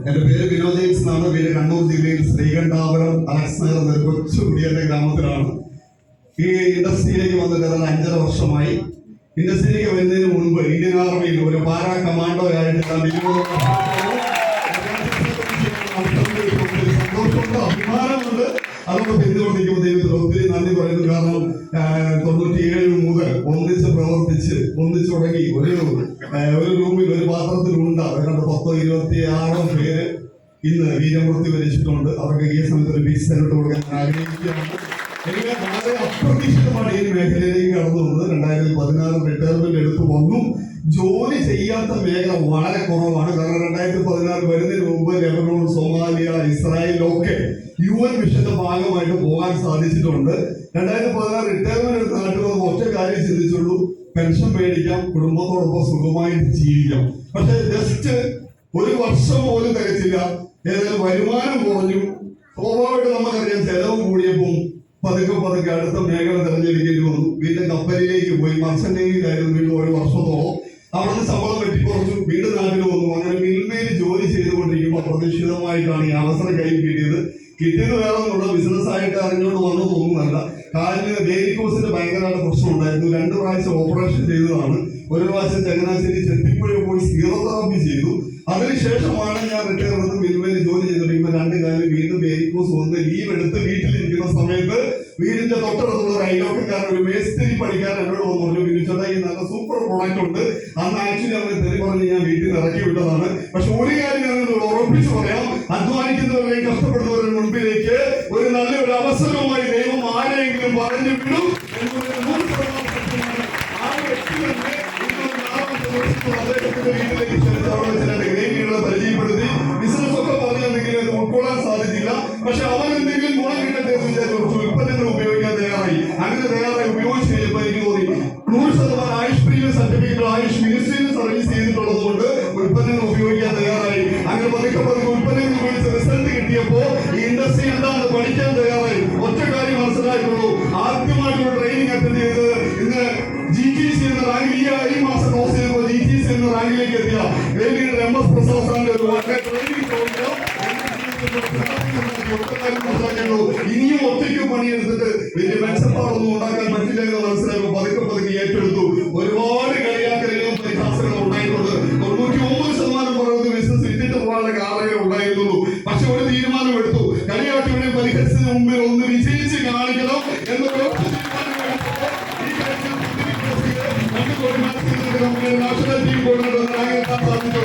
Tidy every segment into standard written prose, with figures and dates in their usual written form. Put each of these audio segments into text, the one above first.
എന്റെ പേര് വിനോദ് ജെയിംസ് എന്നാണ്. വീട് കണ്ണൂർ ജില്ലയിൽ ശ്രീകണ്ഠാപുരം അലക്സ് നഗർ എന്ന കൊച്ചു കുടിയേറ്റ ഗ്രാമത്തിലാണ്. ഈ ഇൻഡസ്ട്രിയിലേക്ക് വന്നിട്ട് ഏതാണ്ട് 5.5 വർഷമായി. ഇൻഡസ്ട്രിയിലേക്ക് വരുന്നതിന് മുൻപ് ഇന്ത്യൻ ആർമിയിൽ ഒരു പാരാ കമാൻഡോ ആയിട്ട് സന്തോഷമുണ്ട്, അഭിമാനമുണ്ട്. അതൊക്കെ പിന്തുണയ്ക്കുമ്പോൾ ദൈവത്തിന് ഒത്തിരി നന്ദി പറയുന്നു. കാരണം 97 മുതൽ ഒന്നിച്ച് പ്രവർത്തിച്ച് ഒന്നിച്ചു തുടങ്ങി ഒരു റൂമിൽ ഒരു പാത്രത്തിലുണ്ട് ഏതാണ്ട് 10-26 പേര് ഇന്ന് വീരമൃത്യു വരിച്ചിട്ടുണ്ട്. അവർക്ക് ഈ സമയത്ത് ഒരു ബീച്ച് സെലക്ട് കൊടുക്കാൻ ആഗ്രഹിക്കുകയാണ്. എനിക്ക് വളരെ അപ്രതീക്ഷിതമാണ് ഈ മേഖലയിലേക്ക് കടന്നു വന്നത്. 2016 റിട്ടയർമെന്റ് എടുത്തു വന്നു. ജോലി ചെയ്യാത്ത മേഖല വളരെ കുറവാണ്. കാരണം 2016 വരുന്നതിന് മുമ്പ് ലെബനോൺ, സോമാലിയ, ഇസ്രായേലൊക്കെ UN മിഷന്റെ ഭാഗമായിട്ട് പോകാൻ സാധിച്ചിട്ടുണ്ട്. 2016 റിട്ടയർമെന്റ് എടുത്ത് നാട്ടിൽ വന്ന് ഒറ്റ കാര്യം ചിന്തിച്ചുള്ളൂ, പെൻഷൻ മേടിക്കാം, കുടുംബത്തോടൊപ്പം സുഖമായിട്ട് ജീവിക്കാം. പക്ഷെ ജസ്റ്റ് 1 വർഷം പോലും തികച്ചില്ല. ഏതായാലും വരുമാനം കുറഞ്ഞു. സ്വാഭാവികമായിട്ട് നമുക്കറിയാം, ചെലവ് കൂടിയപ്പോൾ പതുക്കെ അടുത്ത മേഖല തെരഞ്ഞെടുക്കേണ്ടി വന്നു. വീണ്ടും കപ്പലിലേക്ക് പോയി. മർച്ചന്റ് നേവിയിലായിരുന്നു വീണ്ടും 1 വർഷത്തോളം. അവിടുന്ന് ശമ്പളം വെട്ടിക്കുറച്ചു. വീണ്ടും നാട്ടിൽ വന്നു. അങ്ങനെ മിൽമയിൽ ജോലി ചെയ്തുകൊണ്ടിരിക്കുമ്പോൾ അപ്രതീക്ഷിതമായിട്ടാണ് ഈ അവസരം കയ്യിൽ കിട്ടിയത്. വേറെ ഒന്നുള്ള ബിസിനസ് ആയിട്ട് അറിഞ്ഞുകൊണ്ട് വന്നു തോന്നുന്നല്ല. കാലിന് വേരിക്കോസിന്റെ ഭയങ്കരമായിട്ട് പ്രശ്നം ഉണ്ടായിരുന്നു. 2 പ്രാവശ്യം ഓപ്പറേഷൻ ചെയ്തതാണ്. 1 പ്രാവശ്യം ചങ്ങനാശ്ശേരി ചെത്തിപ്പുഴ പോയി സീറോതെറാപ്പി ചെയ്തു. അതിനുശേഷമാണ് ഞാൻ റിട്ടയർ എടുത്ത് മിൽമയിൽ ജോലി ചെയ്തിരിക്കുമ്പോൾ 2 കാലം വീണ്ടും വേരിക്കോസ് വന്ന് ലീവ് എടുത്ത് വീട്ടിലിരിക്കുന്ന സമയത്ത് വീടിന്റെ തൊട്ടടുത്തുള്ള ഒരു അയലോക്കക്കാരൻ, ഒരു മേസ്തിരി പണിക്കാരൻ എന്നോട് പറഞ്ഞു, വിനിച്ചേട്ടാ ഈ നല്ല സൂപ്പർ പ്രോഡക്റ്റ് ഉണ്ട്. അന്ന് ആക്ച്വലി അവരെ തെറി പറഞ്ഞ് ഞാൻ വീട്ടിൽ നിന്ന് ഇറക്കി വിട്ടതാണ്. പക്ഷെ ഒരു കാര്യം ഞാൻ നിങ്ങളോട് ഉറപ്പിച്ചു പറയാം, അധ്വാനിക്കുന്നവരെയും കഷ്ടപ്പെടുന്നവരുടെ മുൻപിലേക്ക് ഒരു നല്ലൊരു അവസരവുമായി ദൈവം ആരെയെങ്കിലും പറഞ്ഞു വിടും എന്നൊരു 100% ആ വ്യക്തി തന്നെ അദ്ദേഹത്തിന്റെ വീട്ടിലേക്ക് ഗ്രേവികളെ പരിചയപ്പെടുത്തി. ബിസിനസ് ഒക്കെ പറഞ്ഞെങ്കിൽ അത് ഉൾക്കൊള്ളാൻ സാധിച്ചില്ല. പക്ഷെ അവൻ എന്തെങ്കിലും ഗുണം കിട്ടട്ടെ എന്ന് വിചാരിച്ചു ഉൽപ്പന്നങ്ങൾ ഉപയോഗിക്കാൻ തയ്യാറായി. അങ്ങനെ തയ്യാറായി ഉപയോഗിച്ച് കഴിഞ്ഞപ്പോൾ എനിക്ക് തോന്നി 100% ആയുഷ് പ്രീമിയം സർട്ടിഫിക്കറ്റ് ആയുഷ് മിനിസ്ട്രിയിൽ സർവീസ് ചെയ്തിട്ടുള്ളത് കൊണ്ട് ഉൽപ്പന്നങ്ങൾ ഉപയോഗിക്കാൻ തയ്യാറായി. അങ്ങനെ പതുക്കെ ഉൽപ്പന്നങ്ങൾ ഉപയോഗിച്ച് റിസൾട്ട് കിട്ടിയപ്പോ ഈ ഇൻഡസ്ട്രി എന്താണെന്ന് പഠിക്കാൻ തയ്യാറായി. ഒറ്റ കാര്യം മനസ്സിലായിട്ടുള്ളൂ, ആദ്യമായിട്ടുള്ള ട്രെയിനിങ് അറ്റൻഡ് ചെയ്ത് ഇന്ന് GTC എന്ന റാങ്കിൽ ഈ മാസം ക്ലോസ് ചെയ്തപ്പോൾ GTC എന്ന റാങ്കിലേക്ക് എത്തിയ വേദിയുടെ MS പ്രസാദ് സാറിന്റെ ഒരു വളരെ ട്രെയിനിങ് പ്രോഗ്രാം ഇനിയും ഒറ്റയ്ക്ക് പണിയെടുത്തിട്ട് വലിയ മെച്ചപ്പാടൊന്നും ഉണ്ടാക്കാൻ പറ്റില്ല എന്ന് മനസ്സിലാക്കുമ്പോൾ പതുക്കെ ഏറ്റെടുത്തു. ഒരുപാട് കളിയാക്കലുകളും പരിഹാസങ്ങളും ഉണ്ടായിട്ടുണ്ട്. 99% പറയുന്നത് ബിസിനസ് വിറ്റിട്ട് പോകാനുള്ള കാരണങ്ങൾ ഉണ്ടായിരുന്നുള്ളൂ. പക്ഷെ ഒരു തീരുമാനമെടുത്തു, കളിയാട്ടിയുടെ പരിഹരിച്ചതിന് മുമ്പിൽ ഒന്ന് വിജയിച്ച് കാണിക്കണം എന്നൊരു നാഷണൽ ടീം സാധിച്ചു.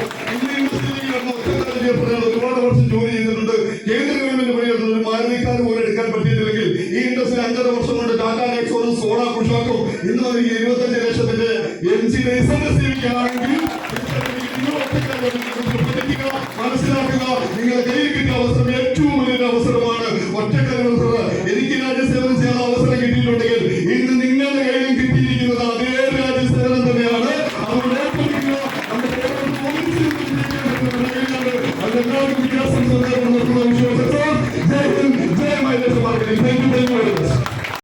ഒരുപാട് വർഷം ജോലി ചെയ്തിട്ടുണ്ട്. കേന്ദ്ര ഗവൺമെന്റ് പണിയെടുത്തിട്ട് ഒരു മാരുതിക്കാർ പോലും എടുക്കാൻ പറ്റിയിട്ടില്ലെങ്കിൽ ഈ ഇൻഡസ്ട്രി 5.5 വർഷം കൊണ്ട് ടാറ്റ നെക്സോണും സോളാ കുഷാക്കും ഇന്ന് എനിക്ക് 25 ലക്ഷത്തിന്റെ MC ലൈസൻസ് സേവിക്കുകയാണെങ്കിൽ മനസ്സിലാക്കുക, നിങ്ങളുടെ കയ്യിൽ കിട്ടിയ അവസരം ഏറ്റവും